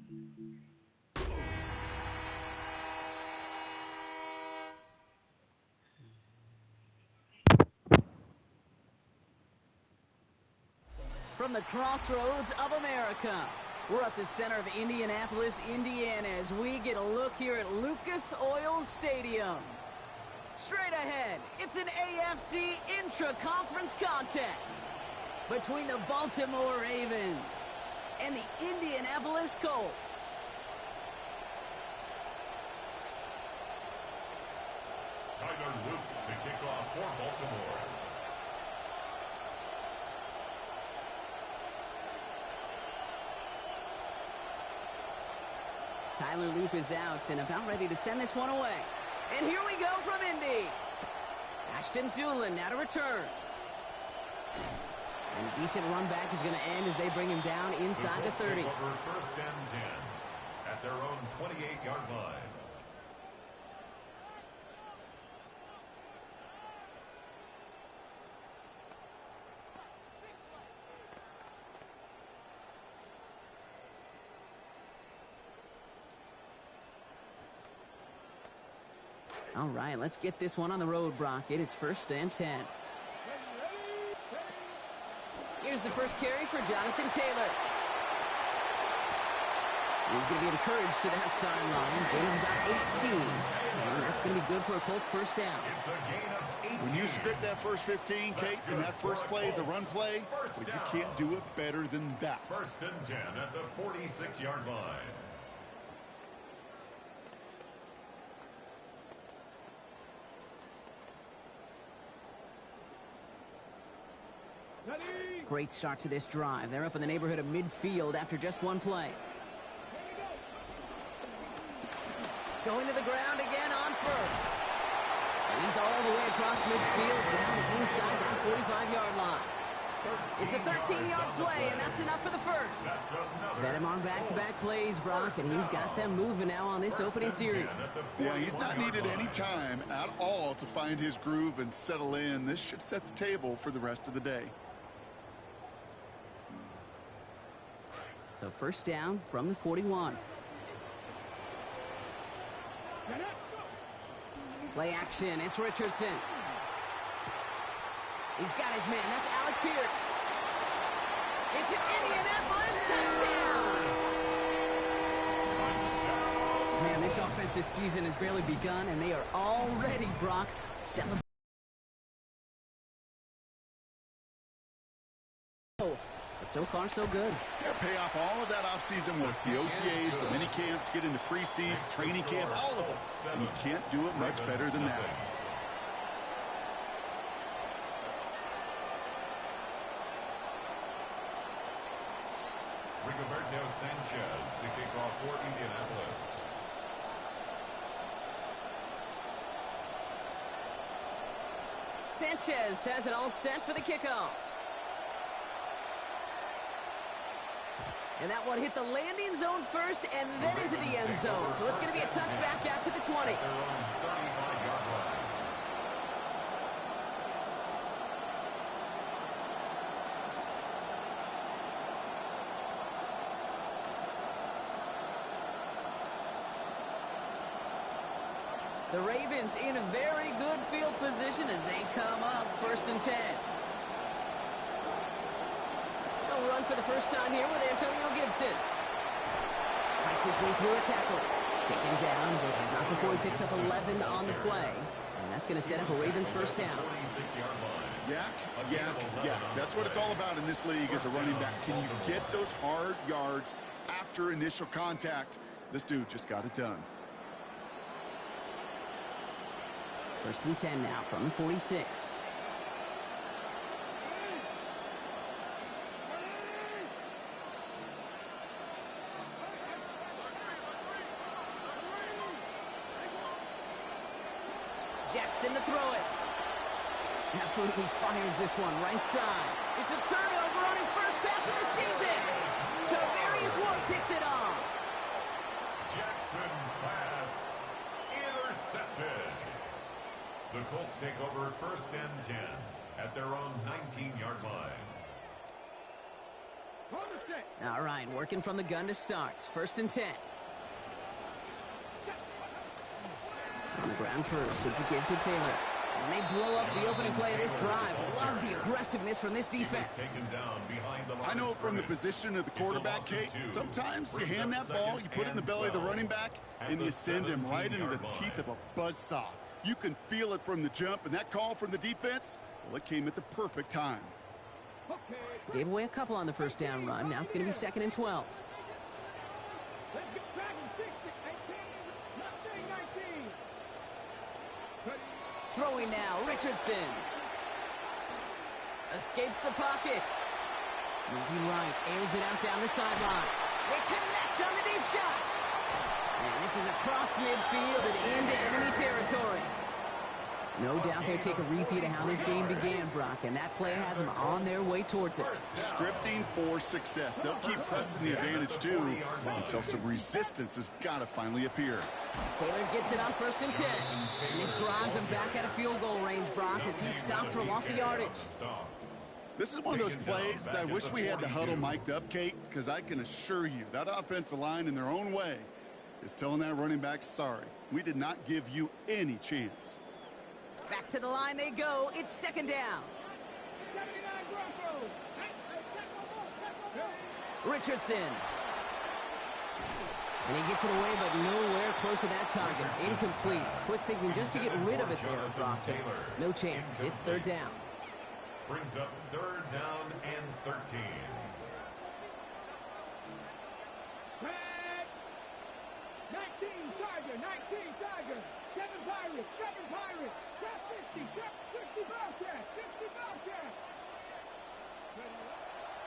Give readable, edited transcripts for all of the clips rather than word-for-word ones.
From the crossroads of America, we're at the center of Indianapolis, Indiana, as we get a look here at Lucas Oil Stadium. Straight ahead, it's an AFC intra-conference contest between the Baltimore Ravens and the Indianapolis Colts. Tyler Luke to kick off for Baltimore. Tyler Loop is out and about ready to send this one away. And here we go from Indy. Ashton Dulin now to return. And a decent run back is going to end as they bring him down inside the 30. Over first and 10 at their own 28-yard line. All right, let's get this one on the road, Brock. It is first and 10. Here's the first carry for Jonathan Taylor. He's going to be encouraged to that sideline. Gain of about 18. And that's going to be good for a Colts first down. It's a gain of 18. When you script that first 15, Kate, and that first play is a run play, well, you can't do it better than that. First and 10 at the 46-yard line. Great start to this drive. They're up in the neighborhood of midfield after just one play. Going to the ground again on first. And he's all the way across midfield down inside that 45-yard line. It's a 13-yard play, and that's enough for the first. Fed him on back-to-back plays, Brock, and he's got them moving now on this opening series. Yeah, he's not needed any time at all to find his groove and settle in. This should set the table for the rest of the day. So first down from the 41. Play action. It's Richardson. He's got his man. That's Alec Pierce. It's an Indianapolis touchdown. Man, this offensive season has barely begun, and they are already, Brock, celebrating. But so far, so good. Yeah, pay off all of that offseason work. The OTAs, the mini camps, get into preseason, training camp, all of it. And you can't do it much better than that. Rigoberto Sanchez to kick off for Indianapolis. Sanchez has it all set for the kickoff. And that one hit the landing zone first and then into the end zone. So it's going to be a touchback out to the 20. The Ravens in a very good field position as they come up first and 10. They'll run for the first time here with Antonio Gibson. Fights his way through a tackle. Taken down, but not before he picks up 11 on the play. And that's going to set up a Ravens first down. Yak, yak, yak. That's what it's all about in this league as a running back. Can you get those hard yards after initial contact? This dude just got it done. First and 10 now from the 46. Jackson to throw it. Absolutely fires this one right side. It's a turnover on his first pass of the season. Tavarius Ward picks it off. Jackson's pass intercepted. The Colts take over first and 10 at their own 19-yard line. All right, working from the gun to start. 1st and 10. On the ground first, it's a give to Taylor. And they blow up the opening play of this drive. Love the aggressiveness from this defense. I know from the position of the quarterback, Kate, sometimes you hand that ball, you put it in the belly of the running back, and you send him right into the teeth of a buzzsaw. You can feel it from the jump, and that call from the defense, well, it came at the perfect time. Gave away a couple on the first down run. Now it's going to be 2nd and 12. Throwing now, Richardson. Escapes the pocket. Moving right, airs it out down the sideline. They connect on the deep shot. And this is across midfield and into enemy territory. No doubt they'll take a repeat of how this game began, Brock, and that play has them on their way towards it. Scripting for success. They'll keep pressing the advantage, too, until some resistance has got to finally appear. Taylor gets it on 1st and 10. And this drives him back out of field goal range, Brock, as he stopped for loss of yardage. This is one of those plays that I wish we had the huddle mic'd up, Kate, because I can assure you that offensive line in their own way is telling that running back, sorry, we did not give you any chance. Back to the line they go. It's 2nd down. Richardson. And he gets it away, but nowhere close to that target. Incomplete. Quick thinking just to get rid of it there, Brock. No chance. It's 3rd down. Brings up 3rd down and 13.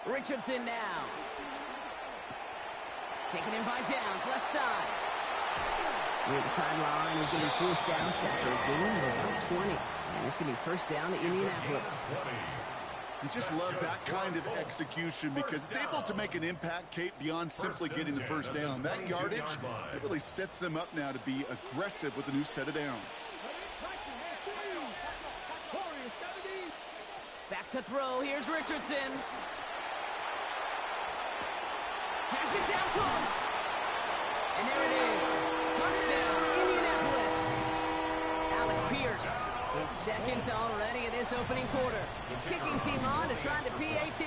Richardson now. Taken in by Downs, left side. Near the sideline is going to be forced out after a gain of about 20. And it's going to be 1st down to Indianapolis. You just love that kind of execution because it's able to make an impact, Kate, beyond simply getting the 1st down. That yardage, it really sets them up now to be aggressive with a new set of downs. Back to throw. Here's Richardson. Has it down close. And there it is. Touchdown, Indianapolis. Alec Pierce, his 2nd already in this opening quarter. Kicking team on to try the PAT.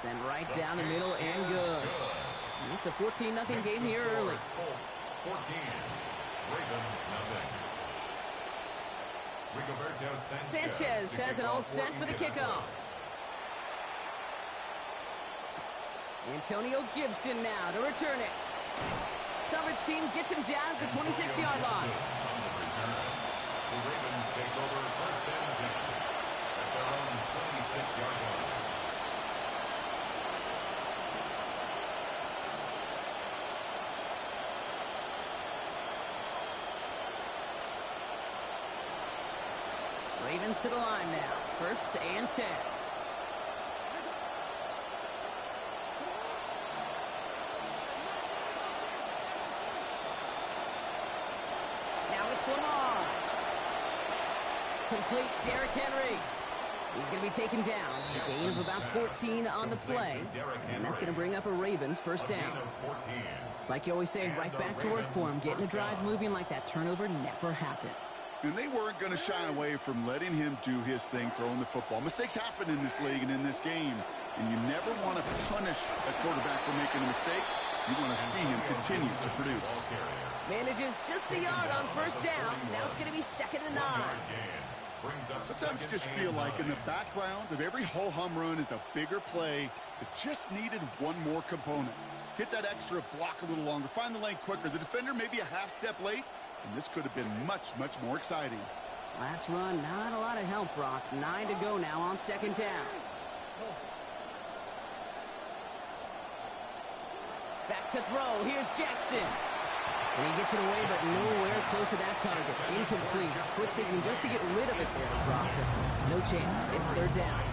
Send right down the middle and good. And it's a 14-0 game here early. 14. Ravens nothing. Sanchez has it all set for the kickoff. Antonio Gibson now to return it. Coverage team gets him down at the 26-yard line. The Ravens take over 1st and 10 at their own 26-yard line. Ravens to the line now. 1st and 10. Lamar. Complete Derrick Henry. He's going to be taken down. A gain of about 14 on the play. And that's going to bring up a Ravens 1st down. It's like you always say, right back to work for him. Getting the drive moving like that turnover never happened. And they weren't going to shy away from letting him do his thing, throwing the football. Mistakes happen in this league and in this game. And you never want to punish a quarterback for making a mistake. You want to see him continue to produce. Manages just a yard on 1st down. Now it's going to be 2nd and 9. Sometimes you just feel like in the background of every ho-hum run is a bigger play that just needed one more component. Hit that extra block a little longer. Find the lane quicker. The defender may be a half step late, and this could have been much, much more exciting. Last run, not a lot of help, Brock. 9 to go now on 2nd down. Back to throw. Here's Jackson. And he gets it away, but nowhere close to that target. Incomplete. Quick thinking just to get rid of it there, Brock. No chance. It's 3rd down.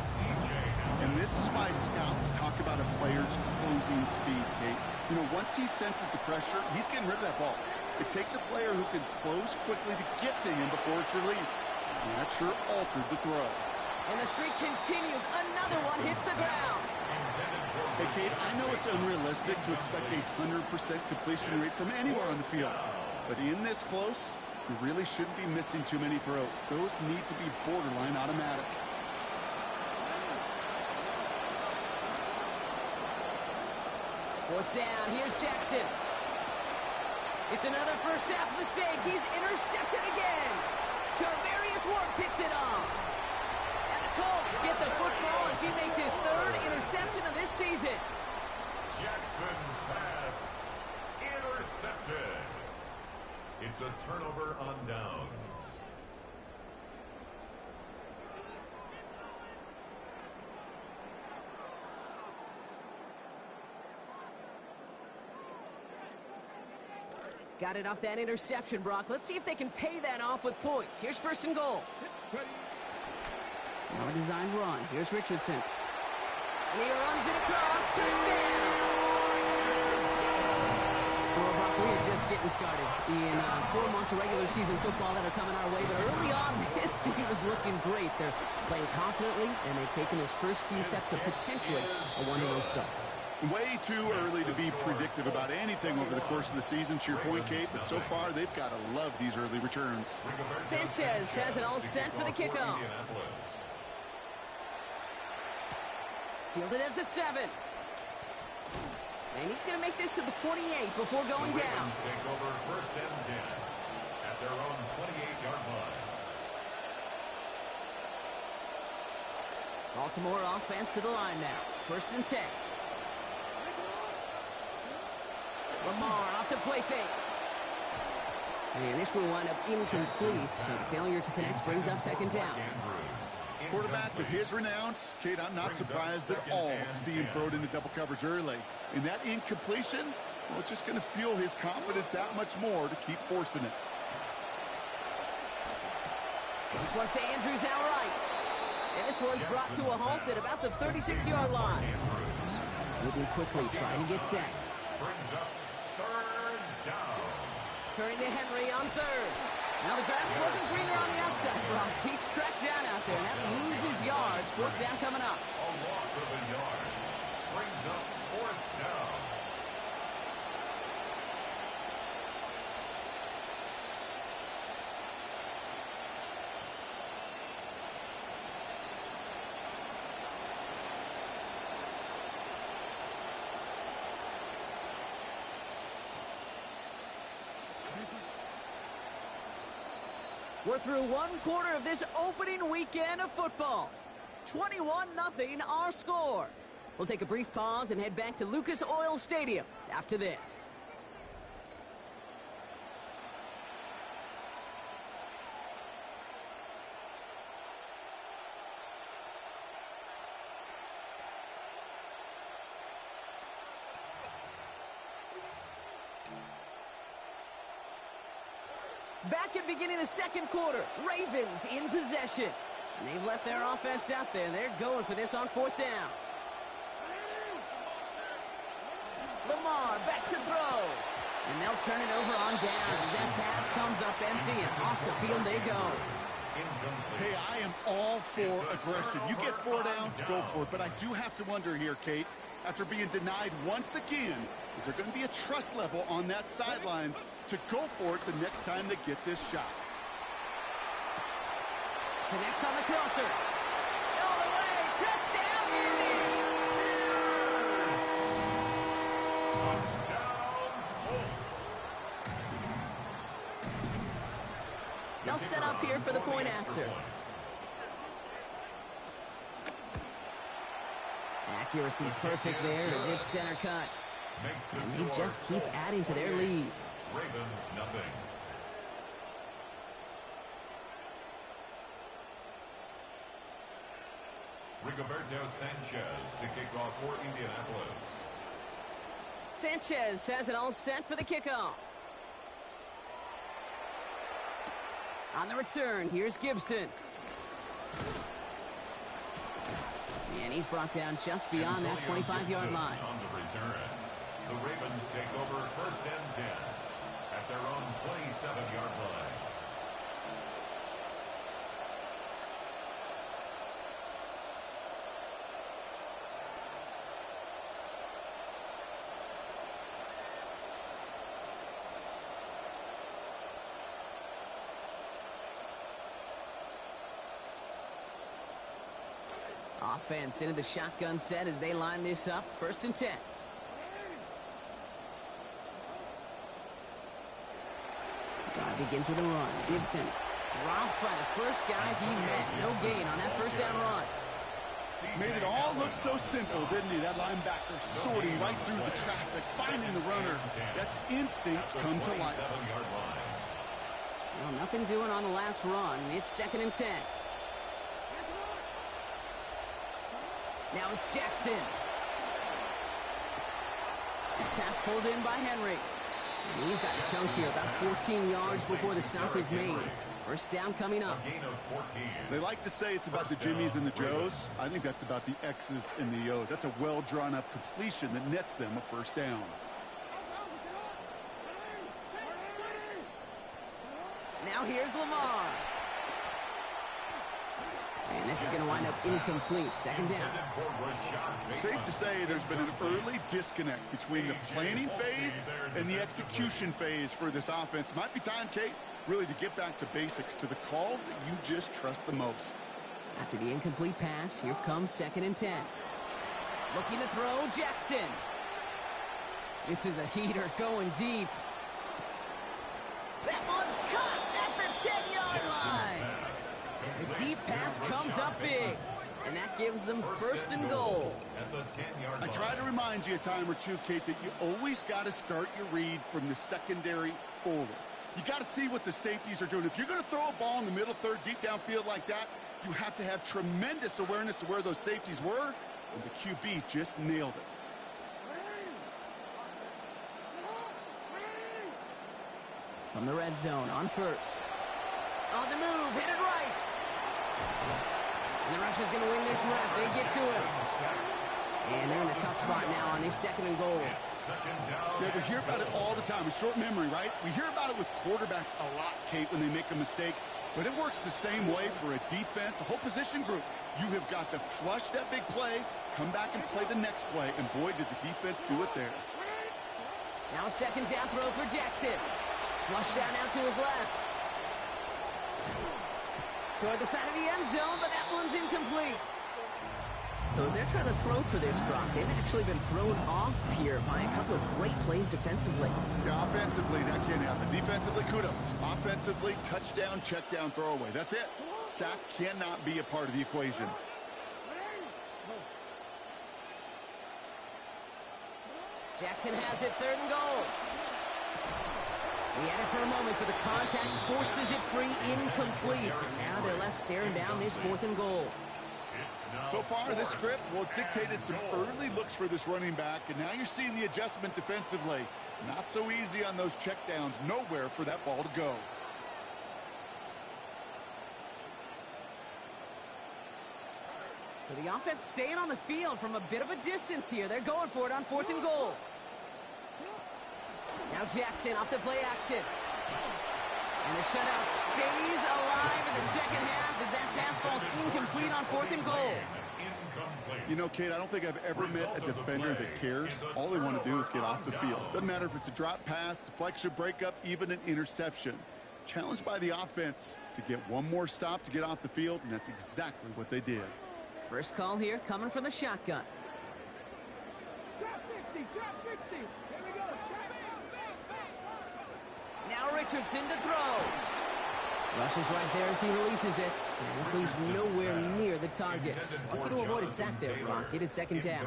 And this is why scouts talk about a player's closing speed, Kate. You know, once he senses the pressure, he's getting rid of that ball. It takes a player who can close quickly to get to him before it's released. And that sure altered the throw. And the streak continues. Another one hits the ground. Hey, Kate, I know it's unrealistic to expect a 100% completion rate from anywhere on the field. But in this close, you really shouldn't be missing too many throws. Those need to be borderline automatic. Fourth down. Here's Jackson. It's another first half mistake. He's intercepted again. Tarvarius Ward picks it off. And the Colts get the football as he makes his third interception of this season. Jackson's pass intercepted. It's a turnover on downs. Got it off that interception, Brock. Let's see if they can pay that off with points. Here's first and goal. Now a design run. Here's Richardson. And he runs it across. Touchdown! Well, Brock, we are just getting started in 4 months of regular season football that are coming our way. But early on, this team is looking great. They're playing confidently, and they've taken those first few steps to potentially a 1-0 start. Way too early to be predictive about anything over the course of the season, to your point, Kate, but so far they've got to love these early returns. Sanchez has it all set for the kickoff. Fielded at the 7. And he's going to make this to the 28 before going down. Take over first and 10 at their own 28-yard line. Baltimore offense to the line now. First and 10. Lamar off the play fake. And this will wind up incomplete. So the failure to connect brings up second down. Quarterback of his renown, Kate, I'm not surprised at all to see him throw it into double coverage early. And that incompletion, well, it's just going to fuel his confidence that much more to keep forcing it. This one's to Andrews outright. And this one's brought to a halt at about the 36-yard line. Moving quickly, trying to get set. Brings up third down. Turning to Henry on third. Now the grass wasn't greener on the outside, Brock. He's tracked down out there, and that loses yards. Fourth down coming up. A loss of a yard. Brings up fourth down. We're through one quarter of this opening weekend of football. 21-0 our score. We'll take a brief pause and head back to Lucas Oil Stadium after this. Back at beginning of the second quarter, Ravens in possession. And they've left their offense out there. They're going for this on fourth down. Lamar back to throw. And they'll turn it over on downs as that pass comes up empty and off the field they go. Hey, I am all for aggression. You get 4 downs, go for it. But I do have to wonder here, Kate, after being denied once again, is there going to be a trust level on that sidelines to go for it the next time they get this shot? Connects on the crosser. All the way. Touchdown, Indy. They'll set up here for the point after. Accuracy perfect there as it's center cut. And they just keep adding to their lead. Ravens nothing. Rigoberto Sanchez to kick off for Indianapolis. Sanchez has it all set for the kickoff. On the return, here's Gibson. And he's brought down just beyond that 25-yard line. On the return, the Ravens take over first and 10 at their own 27-yard line. Offense into the shotgun set as they line this up. 1st and 10. Drive begins with a run. Gibson dropped by the first guy he met. No gain on that 1st down run. Made it all look so simple, didn't he? That linebacker sorting right through the traffic, finding the runner. That's instincts come to life. Well, nothing doing on the last run. It's 2nd and 10. Now it's Jackson. Pass pulled in by Henry. And he's got a chunk here, about 14 yards before the stop is made. 1st down coming up. They like to say it's about the Jimmies and the Joes. I think that's about the X's and the O's. That's a well-drawn-up completion that nets them a 1st down. Now here's Lamar. And this is going to wind up incomplete. 2nd down. Safe to say there's been an early disconnect between the planning phase and the execution phase for this offense. Might be time, Kate, really to get back to basics, to the calls that you just trust the most. After the incomplete pass, here comes 2nd and 10. Looking to throw, Jackson. This is a heater going deep. That one's caught at the 10-yard line. The deep pass comes up big, and that gives them 1st and goal. I try to remind you a time or two, Kate, that you always got to start your read from the secondary forward. You got to see what the safeties are doing. If you're going to throw a ball in the middle third, deep downfield like that, you have to have tremendous awareness of where those safeties were, and the QB just nailed it. From the red zone on 1st. On the move, hit it right. And the Russians going to win this rep. They get to it. And they're in a tough spot now on this 2nd and goal. Yeah, we hear about it all the time. A short memory, right? We hear about it with quarterbacks a lot, Kate, when they make a mistake. But it works the same way for a defense, a whole position group. You have got to flush that big play, come back and play the next play. And boy, did the defense do it there. Now a 2nd down throw for Jackson. Flush down now to his left. Toward the side of the end zone, but that one's incomplete. So as they're trying to throw for this, Brock, they've actually been thrown off here by a couple of great plays defensively. Yeah, offensively, that can't happen. Defensively, kudos. Offensively, touchdown, check down, throwaway. That's it. Sack cannot be a part of the equation. Jackson has it, 3rd and goal. We had it for a moment, but the contact forces it free, incomplete. And now they're left staring down this 4th and goal. So far, this script, well, it's dictated some early looks for this running back, and now you're seeing the adjustment defensively. Not so easy on those checkdowns. Nowhere for that ball to go. So the offense staying on the field from a bit of a distance here. They're going for it on 4th and goal. Now Jackson off the play action. And the shutout stays alive in the 2nd half as that pass falls incomplete on 4th and goal. You know, Kate, I don't think I've ever met a defender that cares. All they want to do is get off the field. Doesn't matter if it's a drop pass, deflection, breakup, even an interception. Challenged by the offense to get one more stop to get off the field, and that's exactly what they did. First call here coming from the shotgun. Now Richardson to throw. Rushes right there as he releases it. And goes nowhere near the target. Lucky to avoid a sack there, Brock. It is 2nd down.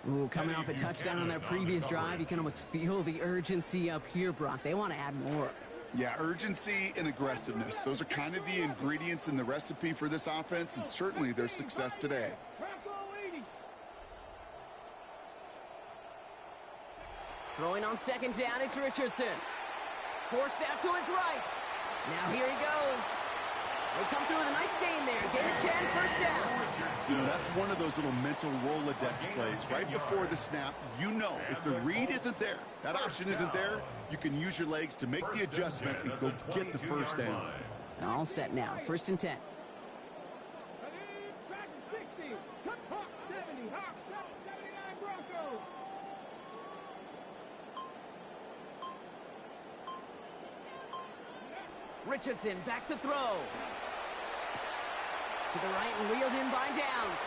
Ooh, coming off a touchdown on their previous drive, you can almost feel the urgency up here, Brock. They want to add more. Yeah, urgency and aggressiveness. Those are kind of the ingredients in the recipe for this offense, and certainly their success today. Throwing on 2nd down, it's Richardson. Forced out to his right. Now here he goes. They come through with a nice gain there. Gain of 10, 1st down. You know, that's one of those little mental Rolodex plays. Right before the snap, you know if the read isn't there, that option isn't there, you can use your legs to make the adjustment and go get the 1st down. All set now. 1st and 10. Richardson back to throw. To the right and reeled in by Downs.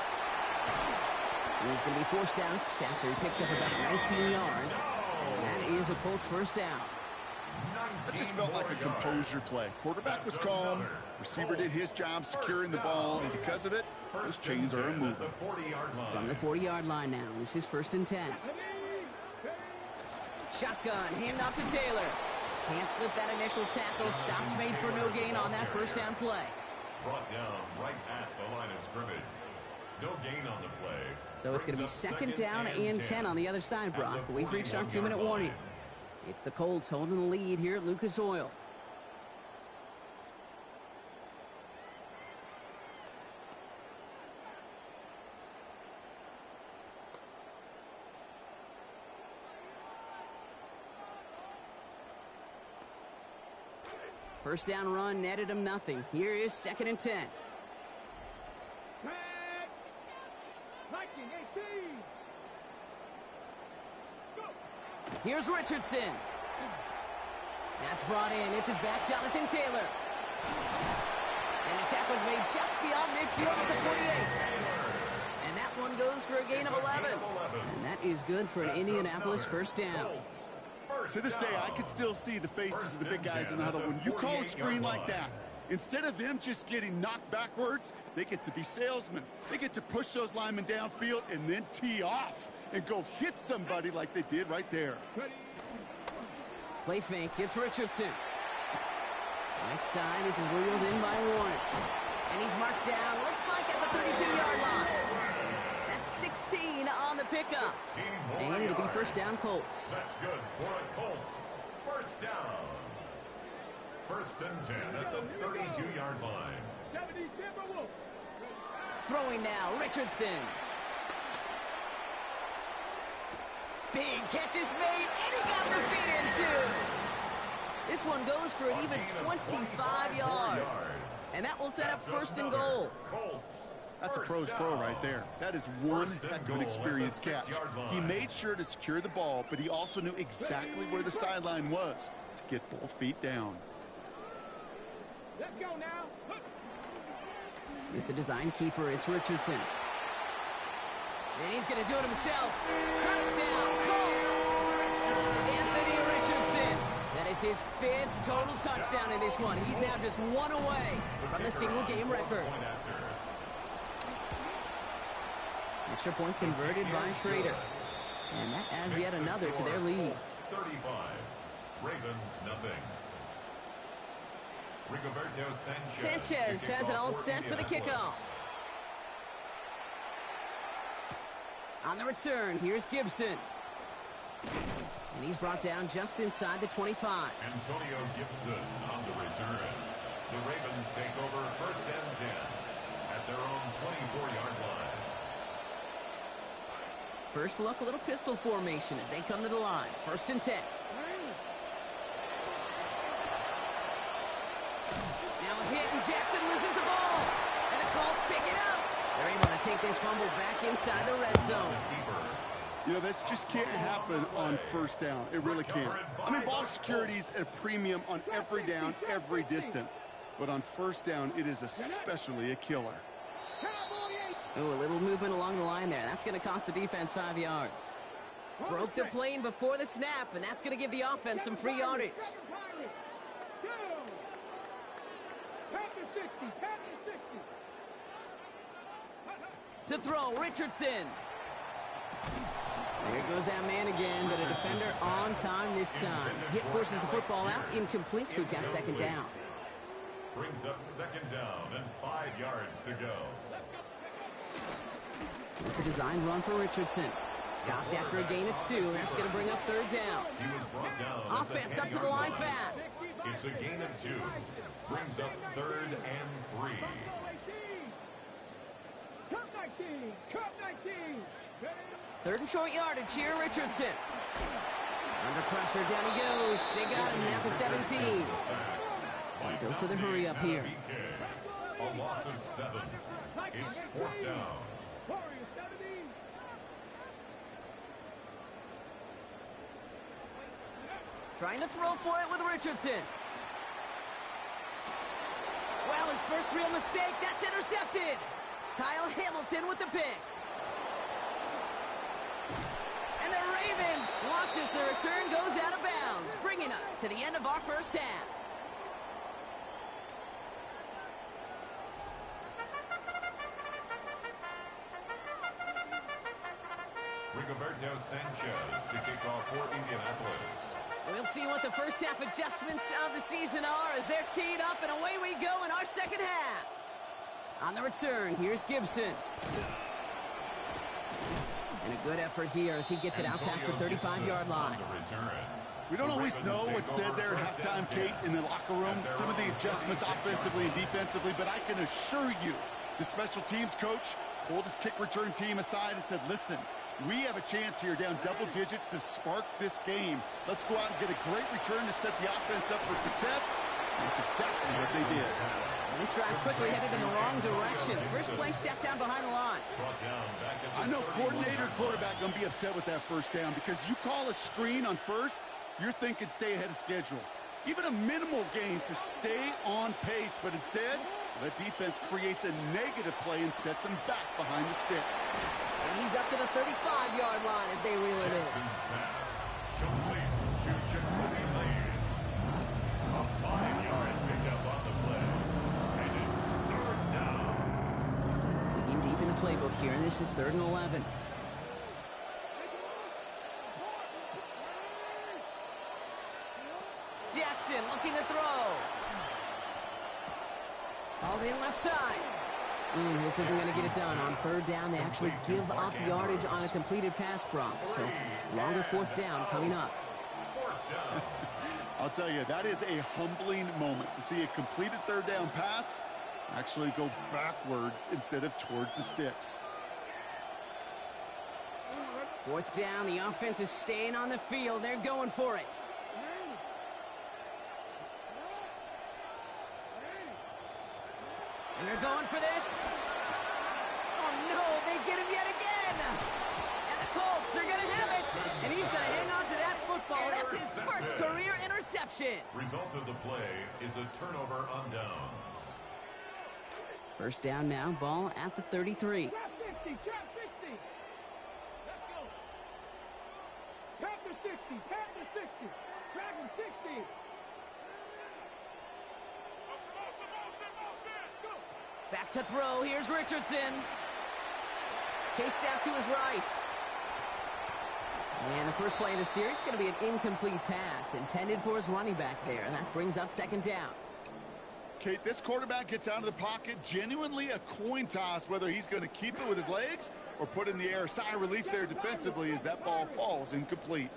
And he's going to be forced out after he picks up about 19 yards. And that is a Colts first down. That just felt like a composure play. Quarterback was calm. Receiver did his job securing the ball. And because of it, those chains are moving. From the 40-yard line now. This is 1st and 10. Shotgun. Handoff to Taylor. Can't slip that initial tackle. Stops made for no gain on that first down play. Brought down right at the line of scrimmage. No gain on the play. So it's going to be 2nd down and 10 on the other side, Brock. We've reached our 2-minute warning. It's the Colts holding the lead here at Lucas Oil. First down run netted him nothing. Here is 2nd and 10. Here's Richardson. That's brought in. It's his back, Jonathan Taylor. And the tackle's made just beyond midfield at the 48. And that one goes for a gain of 11. And that is good for an Indianapolis first down. To this day, I can still see the faces of the big guys in the huddle. When you call a screen like that, instead of them just getting knocked backwards, they get to be salesmen. They get to push those linemen downfield and then tee off and go hit somebody like they did right there. Play fake. It's Richardson. Right side. This is reeled in by Warren. And he's marked down. Looks like at the 32-yard line. That's 16 on the pickup. And it'll be first down Colts. That's good for a Colts. First down. 1st and 10 at the 32-yard line. Throwing now. Richardson. Big catch is made, and he got the feet in too. This one goes for an even 25 yards. And that will set up 1st and goal. That's a pro's pro right there. That is one heck of an experienced catch. He made sure to secure the ball, but he also knew exactly where the sideline was to get both feet down. Let's go now. It's a design keeper. It's Richardson. And he's going to do it himself. Touchdown, Colts. Anthony Richardson. That is his 5th total touchdown in this one. He's now just one away from the single-game record. Extra point converted by Schrader. And that adds yet another to their lead. 35. Ravens nothing. Rigoberto Sanchez has it all set for the kickoff. On the return, here's Gibson. And he's brought down just inside the 25. Antonio Gibson on the return. The Ravens take over 1st and 10 at their own 24-yard line. First look, a little pistol formation as they come to the line. 1st and 10. Now a hit, and Jackson loses the ball. And the Colts pick it up. They're able to take this fumble back inside the red zone. You know, this just can't happen on 1st down. It really can't. I mean, ball security's at a premium on every down, every distance. But on 1st down, it is especially a killer. Oh, a little movement along the line there. That's going to cost the defense 5 yards. Broke the plane before the snap, and that's going to give the offense some free yardage. To throw, Richardson. There goes that man again, but a defender on time this time. Hit forces the football out, incomplete. We've got 2nd down. Brings up 2nd down and 5 yards to go. It's a design run for Richardson. Stopped after a gain of 2. That's going to bring up 3rd down. He was brought down. Offense up to the line fast. It's a gain of 2. Brings up 3rd and 3. Cup 19. 3rd and short yardage here, Richardson. Under pressure, down he goes. They got him at the 17. And dose of the hurry up here. A loss of 7. It's 4th down. Trying to throw for it with Richardson. Well, his first real mistake, that's intercepted. Kyle Hamilton with the pick. And the Ravens watch as the return goes out of bounds, bringing us to the end of our first half. Rigoberto Sanchez to kick off for Indianapolis. We'll see what the first half adjustments of the season are as they're teed up, and away we go in our second half. On the return, here's Gibson. And a good effort here as he gets it out past the 35-yard line. We don't always know what's said there at halftime, Kate, in the locker room. Some of the adjustments offensively and defensively, but I can assure you the special teams coach pulled his kick return team aside and said, listen, we have a chance here down double digits to spark this game. Let's go out and get a great return to set the offense up for success. And that's exactly what they did. This drive's quickly headed in the wrong direction. First play set down behind the line. I know coordinator and quarterback going to be upset with that first down because you call a screen on first, you're thinking stay ahead of schedule. Even a minimal gain to stay on pace, but instead, the defense creates a negative play and sets him back behind the sticks. And he's up to the 35-yard line as they reel it in. Pass complete to Jacoby Lane. A 5-yard pickup on the play. And it's third down. Digging deep in the playbook here, and this is 3rd and 11. Jackson looking to throw. All in left side. This isn't going to get it done. On 3rd down, they actually give up yardage on a completed pass, Brock. So, longer 4th down coming up. I'll tell you, that is a humbling moment to see a completed 3rd down pass actually go backwards instead of towards the sticks. 4th down, the offense is staying on the field. They're going for it. And they're going for this. Oh, no, they get him yet again. And the Colts are going to have it. And he's going to hang on to that football. That's his first career interception. Result of the play is a turnover on downs. First down now, ball at the 33. Trap 60, trap 60. Let's go. Tap the 60, tap the 60. Dragon 60. Back to throw. Here's Richardson. Chased out to his right. And the first play of the series is going to be an incomplete pass intended for his running back there. And that brings up 2nd down. Kate, this quarterback gets out of the pocket, genuinely a coin toss whether he's going to keep it with his legs or put it in the air. Sigh of relief there defensively as that ball falls incomplete.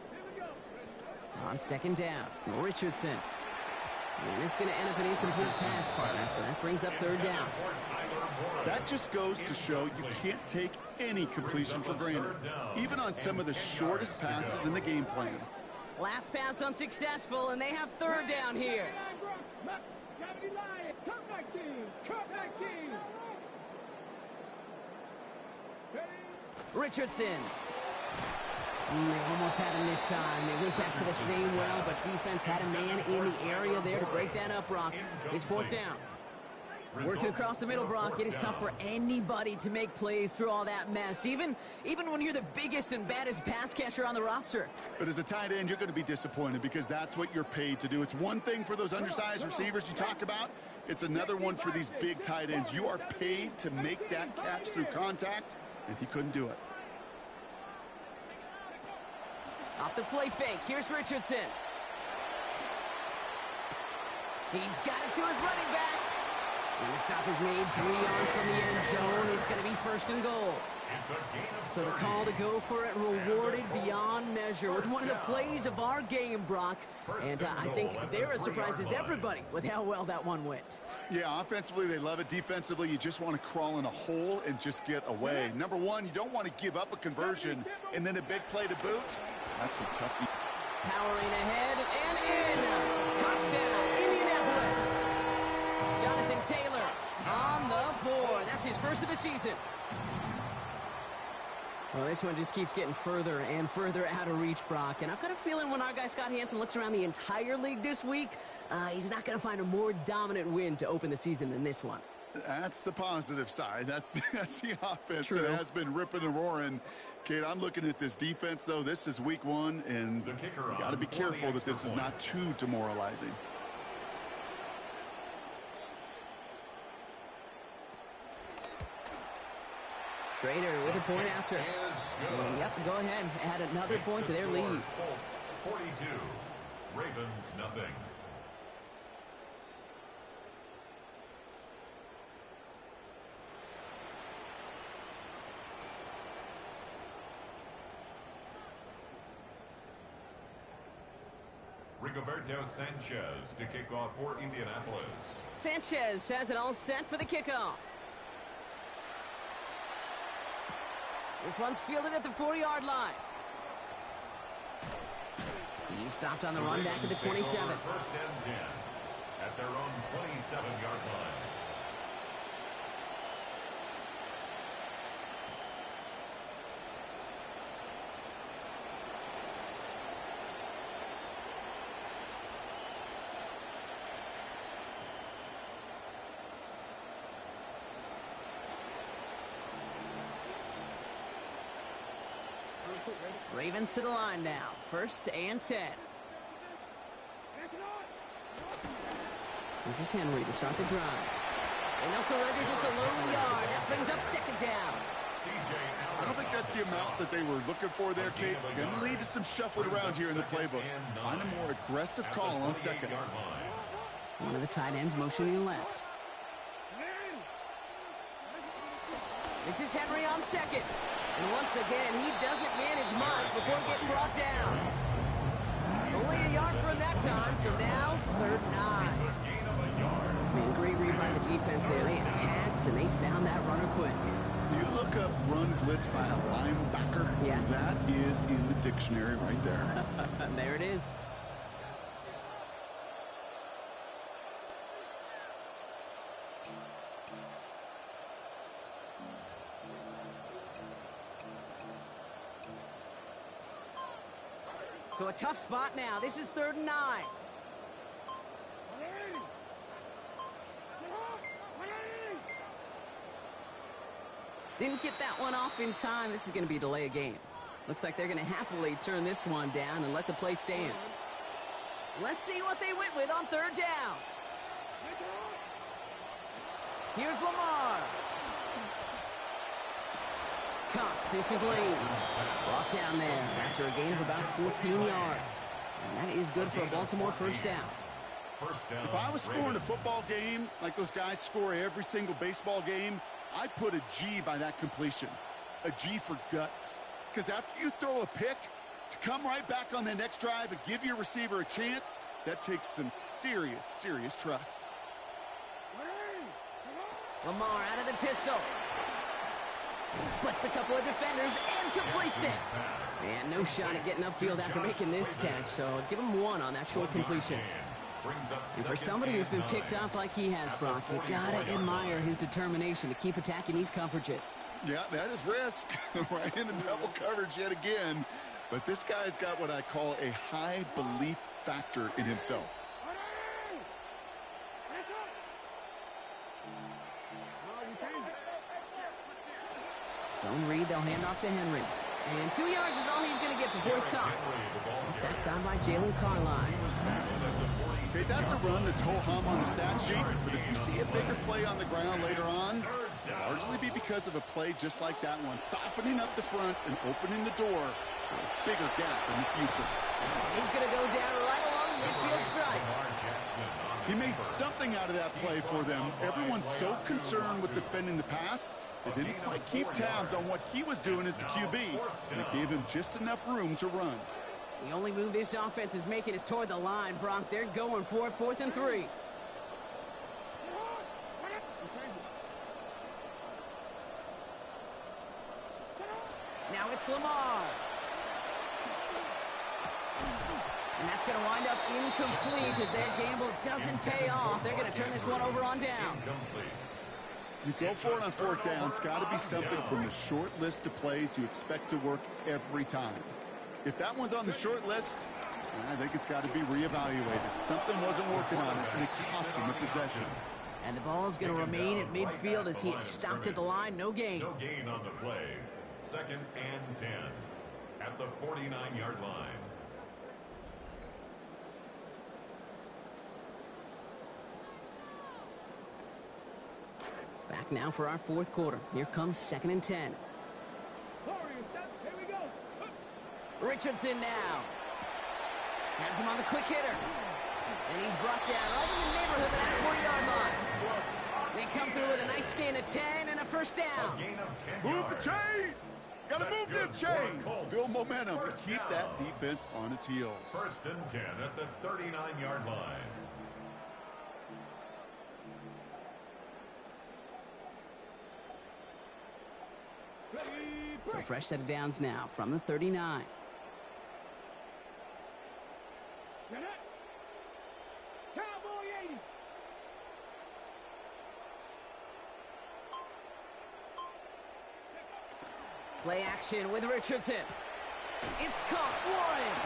On 2nd down, Richardson. And it's going to end up an incomplete pass, partner, so that brings up 3rd down. That just goes to show you can't take any completion for granted, even on some of the shortest passes in the game plan. Last pass unsuccessful, and they have 3rd down here. Richardson. They almost had him this time. They went back to the same well, but defense had a man in the area there to break that up, Brock. It's 4th down. Working across the middle, Brock. It is tough for anybody to make plays through all that mess, even when you're the biggest and baddest pass catcher on the roster. But as a tight end, you're going to be disappointed because that's what you're paid to do. It's one thing for those undersized receivers you talk about. It's another one for these big tight ends. You are paid to make that catch through contact, and he couldn't do it. Off the play fake, here's Richardson. He's got it to his running back. And the stop is made 3 yards from the end zone. It's going to be 1st and goal. So the call to go for it rewarded beyond measure with one of the plays of our game, Brock. And I think they're as surprised as everybody with how well that one went. Yeah, offensively, they love it. Defensively, you just want to crawl in a hole and just get away. Number one, you don't want to give up a conversion and then a big play to boot. That's some tough defense. Powering ahead and in. Touchdown, Indianapolis. Jonathan Taylor on the board. That's his first of the season. Well, this one just keeps getting further and further out of reach, Brock. And I've got a feeling when our guy Scott Hansen looks around the entire league this week, he's not going to find a more dominant win to open the season than this one. That's the positive side. That's the offense True. that has been ripping and roaring. Kate, I'm looking at this defense, though. This is week one, and you got to be careful that this is not too demoralizing. Schrader with a point after. And, yep, go ahead. Add another point to their lead. Colts 42, Ravens nothing. Rigoberto Sanchez to kick off for Indianapolis. Sanchez has it all set for the kickoff. This one's fielded at the 40-yard line. He stopped on the run back at the 27. First and 10 at their own 27-yard line. Ravens to the line now. First and 10. This is Henry to start the drive. And they'll surrender just a low yard. That brings up second down. I don't think that's the amount that they were looking for there, Kate. Going to lead to some shuffling around here in the playbook. Find a more aggressive call on second. One of the tight ends motioning left. This is Henry on second. And once again, he doesn't manage much before getting brought down. Only a yard for him that time, so now 3rd and 9. Man, great read by the defense there. They attacked, and they found that runner quick. You look up run blitz by a linebacker. Yeah. That is in the dictionary right there. There it is. So a tough spot now. This is 3rd and 9. Didn't get that one off in time. This is going to be a delay of game. Looks like they're going to happily turn this one down and let the play stand. Let's see what they went with on 3rd down. Here's Lamar. Cox, this is Lane. Brought down there after a gain of about 14 yards. And that is good for a Baltimore first down. If I was scoring a football game like those guys score every single baseball game, I'd put a G by that completion. A G for guts. Because after you throw a pick, to come right back on the next drive and give your receiver a chance, that takes some serious, serious trust. Lamar out of the pistol. Splits a couple of defenders and completes it. And no shot at getting upfield after making this catch, so give him 1 on that short completion. And for somebody who's been picked off like he has, Brock, you gotta admire his determination to keep attacking these coverages. Yeah, that is risk. Right into double coverage yet again. But this guy's got what I call a high belief factor in himself. Zone read, they'll hand off to Henry. And 2 yards is all he's going to get before he's caught. That time by Jalen Carline. Okay, that's a run that's ho-hum on the stat sheet, but if you see a bigger play on the ground later on, it'll largely be because of a play just like that one, softening up the front and opening the door for a bigger gap in the future. He's going to go down right along the midfield stripe. He made something out of that play for them. Everyone's so concerned with defending the pass, they didn't quite keep tabs on what he was doing as the QB, and it gave him just enough room to run. The only move this offense is making is toward the line, Brock. They're going for it, 4th and 3. Now it's Lamar. And that's going to wind up incomplete as their gamble doesn't pay off. They're going to turn this one over on downs. You go for it on fourth down. It's got to be something from the short list of plays you expect to work every time. If that one's on the short list, I think it's got to be reevaluated. Something wasn't working on it, and it cost him a possession. And the ball is going to remain at midfield as he stopped at the line. No gain. No gain on the play. 2nd and 10 at the 49-yard line. Back now for our fourth quarter. Here comes 2nd and 10. Here we go. Richardson now. Has him on the quick hitter. And he's brought down right in the neighborhood of that 40-yard line. They come through with a nice gain of 10 and a first down. A gain of 10 Move the yards. chains. Got to move them chains. Build momentum to keep down. that defense on its heels. 1st and 10 at the 39-yard line. So fresh set of downs now from the 39. Cowboy 80. Play action with Richardson. It's caught. Warren.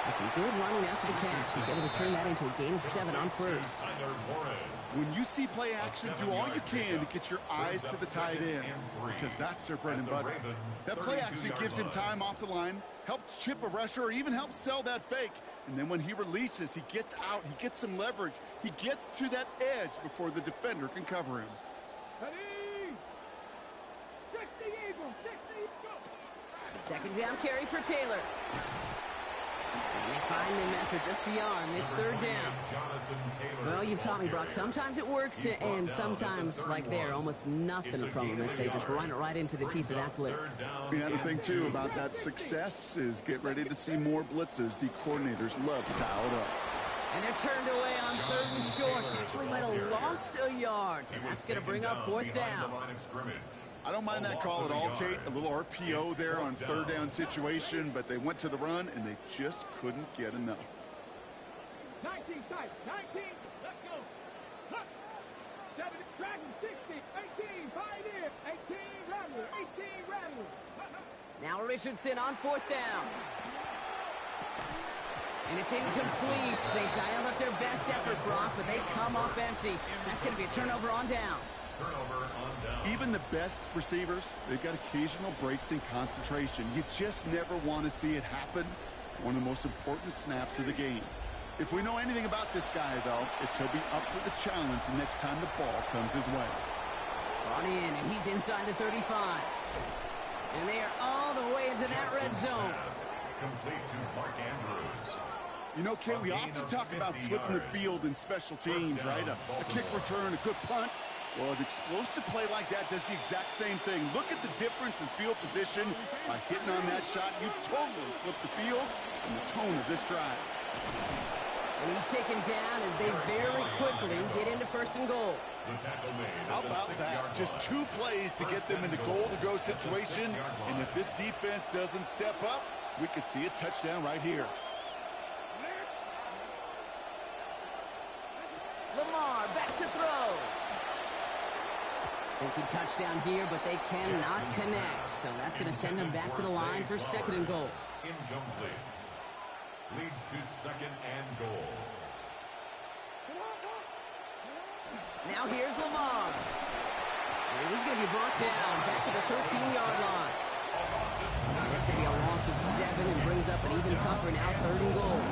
And some good running after the catch. He's able to turn that into a gain of 7 on first. Tyler Warren. When you see play action, do all you can to get your eyes to the tight end, because that's their bread and butter. That play action gives him time off the line, helps chip a rusher, or even helps sell that fake. And then when he releases, he gets out, he gets some leverage. He gets to that edge before the defender can cover him. Ready. 60 Eagles. 60 go. 2nd down carry for Taylor. And they find him after just a yard. It's 3rd down. Well, you've taught me, Brock. Sometimes it works, and sometimes, like there, almost nothing from them as they just run it right into the teeth of that blitz. The other thing, too, about that success is get ready to see more blitzes. D coordinators love to dial it up. And they're turned away on 3rd and short. Actually might have lost a yard. And that's going to bring up 4th down. I don't mind that call at all, Kate. A little RPO there on 3rd down situation, but they went to the run, and they just couldn't get enough. 19 tight. 19. Let's go. Look. 7. Dragon 60. 18. 5 in. 18. Rattler. 18. Rattler. Now Richardson on 4th down. And it's incomplete. They dialed up their best effort, Brock, but they come up empty. That's going to be a turnover on downs. Turnover on downs. Even the best receivers, they've got occasional breaks in concentration. You just never want to see it happen. One of the most important snaps of the game. If we know anything about this guy, though, it's he'll be up for the challenge the next time the ball comes his way. Brought in, and he's inside the 35. And they are all the way into that red zone. Complete to Mark Andrews. You know, Kate, we often talk about flipping the field in special teams, right? A kick return, a good punt. Well, an explosive play like that does the exact same thing. Look at the difference in field position. By hitting on that shot, you've totally flipped the field and the tone of this drive. And he's taken down as they very quickly get into 1st and goal. How about that? Just 2 plays to get them into goal-to-go situation. And if this defense doesn't step up, we could see a touchdown right here. Lamar back to throw. Thinking touchdown here, but they cannot connect. So that's going to send them back to the line for 2nd and goal. Incomplete. Leads to 2nd and goal. Now here's Lamar. And he's going to be brought down back to the 13-yard line. And it's going to be a loss of 7 and brings up an even tougher now 3rd and goal.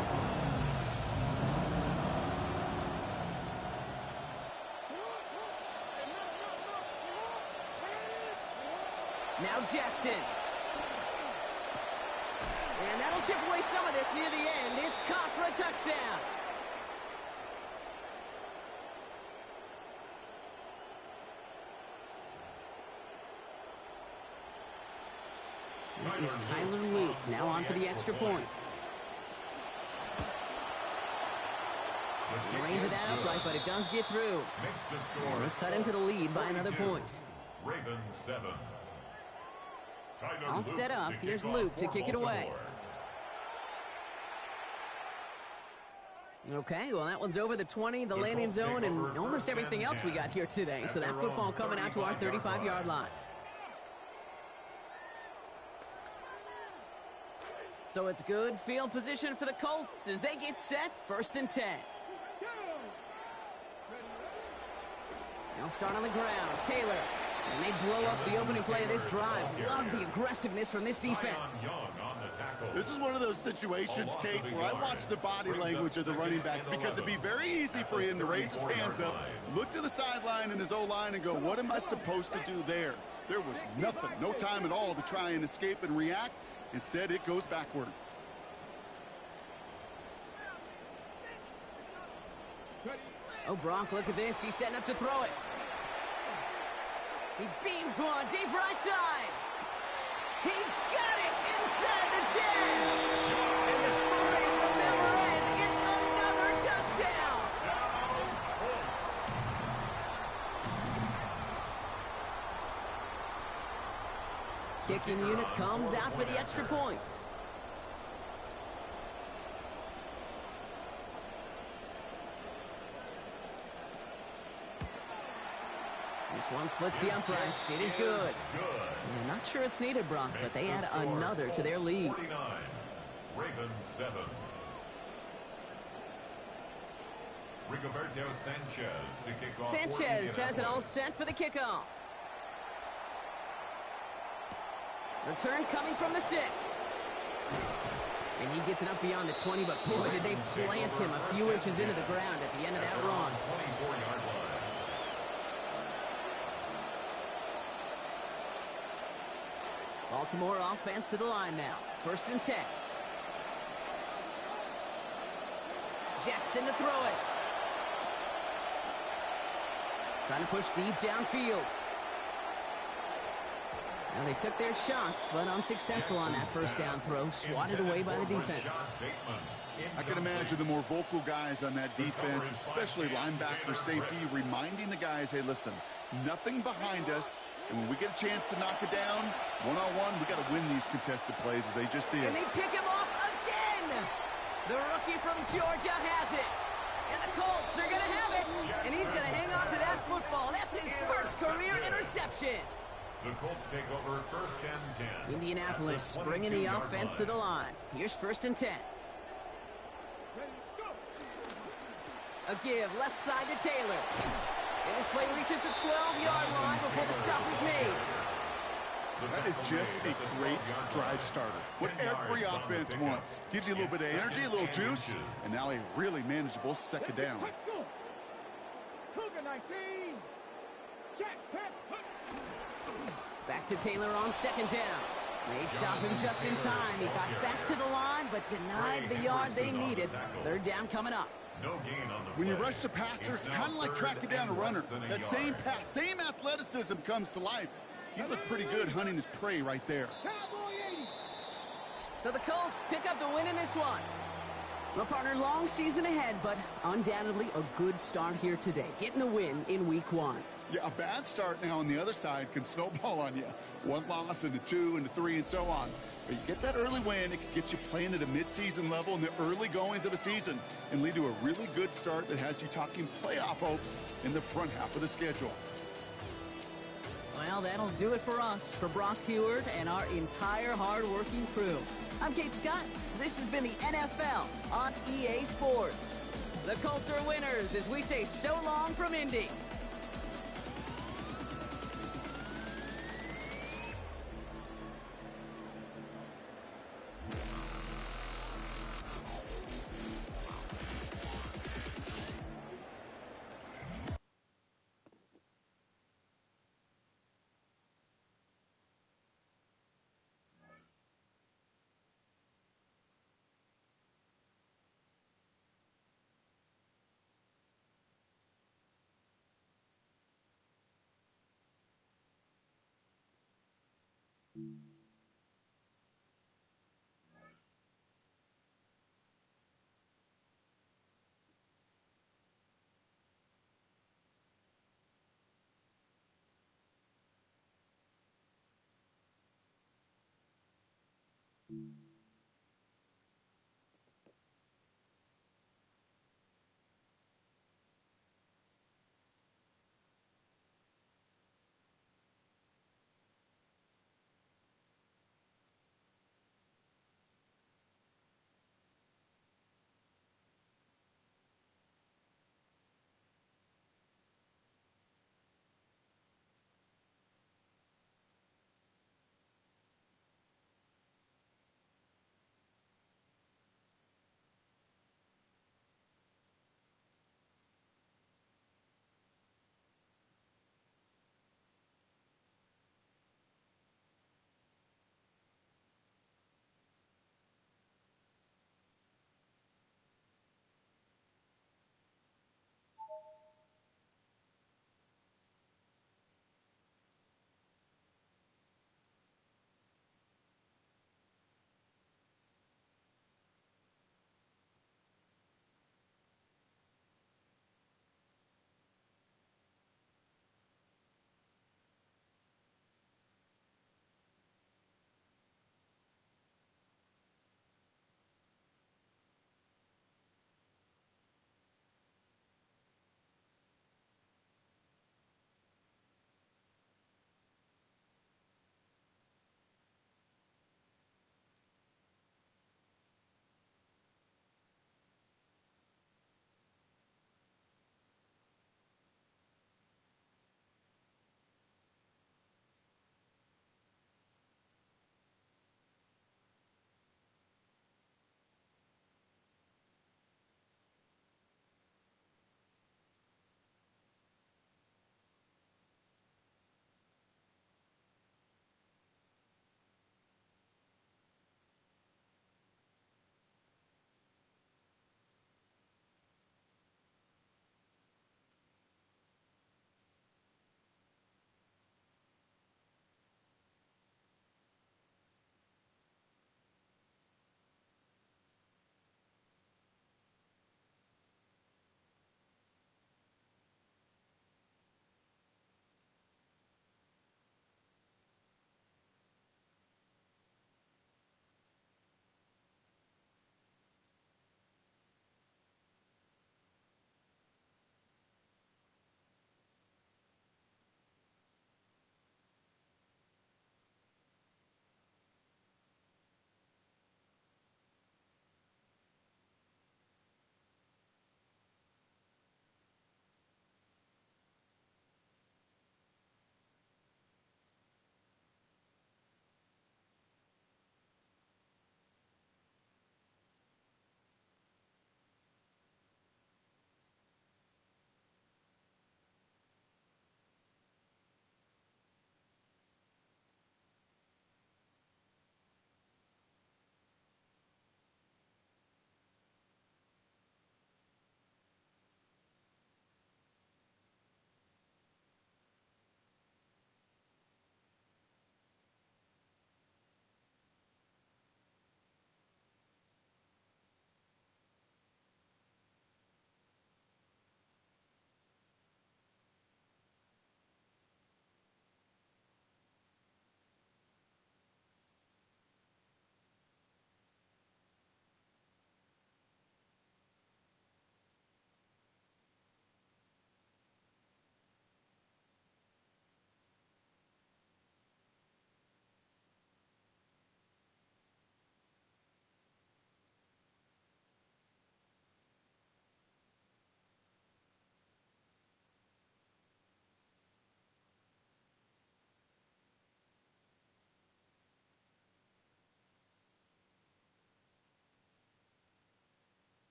Now Jackson. And that'll chip away some of this near the end. It's caught for a touchdown. That is Tyler Luke now on for the extra point. Range of that upright, but it does get through. And they cut into the lead by another point. Ravens 7. All set up. Here's Luke to kick it away. Okay, well, that one's over the 20, the landing zone, and almost everything else we got here today. So that football coming out to our 35-yard line. So it's good field position for the Colts as they get set, 1st and 10. They'll start on the ground. Taylor. And they blow up the opening play of this drive. Love the aggressiveness from this defense. This is one of those situations, Kate, where I watch the body language of the running back because it'd be very easy for him to raise his hands up, look to the sideline and his O-line and go, what am I supposed to do there? There was nothing, no time at all to try and escape and react. Instead, it goes backwards. Oh, Brock, look at this. He's setting up to throw it. He beams one deep right side. He's got it inside the 10. And the scoring will never end. It's another touchdown. Kicking unit comes out for the extra point. This one splits the uprights. It is good. I'm not sure it's needed, Brock, but they add another to their lead. Ravens 7. Rigoberto Sanchez to kick off. Sanchez has it all set for the kickoff. Return coming from the 6. And he gets it up beyond the 20, but boy, did they plant him a few inches into the ground at the end of that run. 24-yard line. Baltimore offense to the line now. 1st and 10. Jackson to throw it. Trying to push deep downfield. Now they took their shots, but unsuccessful on that 1st down throw. Swatted away by the defense. I can imagine the more vocal guys on that defense, especially linebacker, safety, reminding the guys, hey, listen, nothing behind us. And when we get a chance to knock it down, one-on-one, we got to win these contested plays as they just did. And they pick him off again. The rookie from Georgia has it. And the Colts are going to have it. And he's going to hang on to that football. That's his first career interception. The Colts take over 1st and 10. Indianapolis bringing the offense to the line. Here's 1st and 10. A give left side to Taylor. And this play reaches the 12-yard line before the stop is made. That is just a great drive starter. What every offense wants. Gives you a little bit of energy, a little juice, and now a really manageable 2nd down. Back to Taylor on 2nd down. They stop him just in time. He got back to the line, but denied the yard they needed. 3rd down coming up. No gain on the when you rush the passer, it's kind of like tracking down a runner. That same pass, same athleticism comes to life. He looked pretty good hunting his prey right there. So the Colts pick up the win in this one. Well, partner, long season ahead, but undoubtedly a good start here today. Getting the win in week 1. Yeah, a bad start now on the other side can snowball on you. 1 loss into 2 into 3 and so on. But you get that early win, it can get you playing at a midseason level in the early goings of a season and lead to a really good start that has you talking playoff hopes in the front half of the schedule. Well, that'll do it for us, for Brock Heward and our entire hard-working crew. I'm Kate Scott. This has been the NFL on EA Sports. The Colts are winners as we say so long from Indy.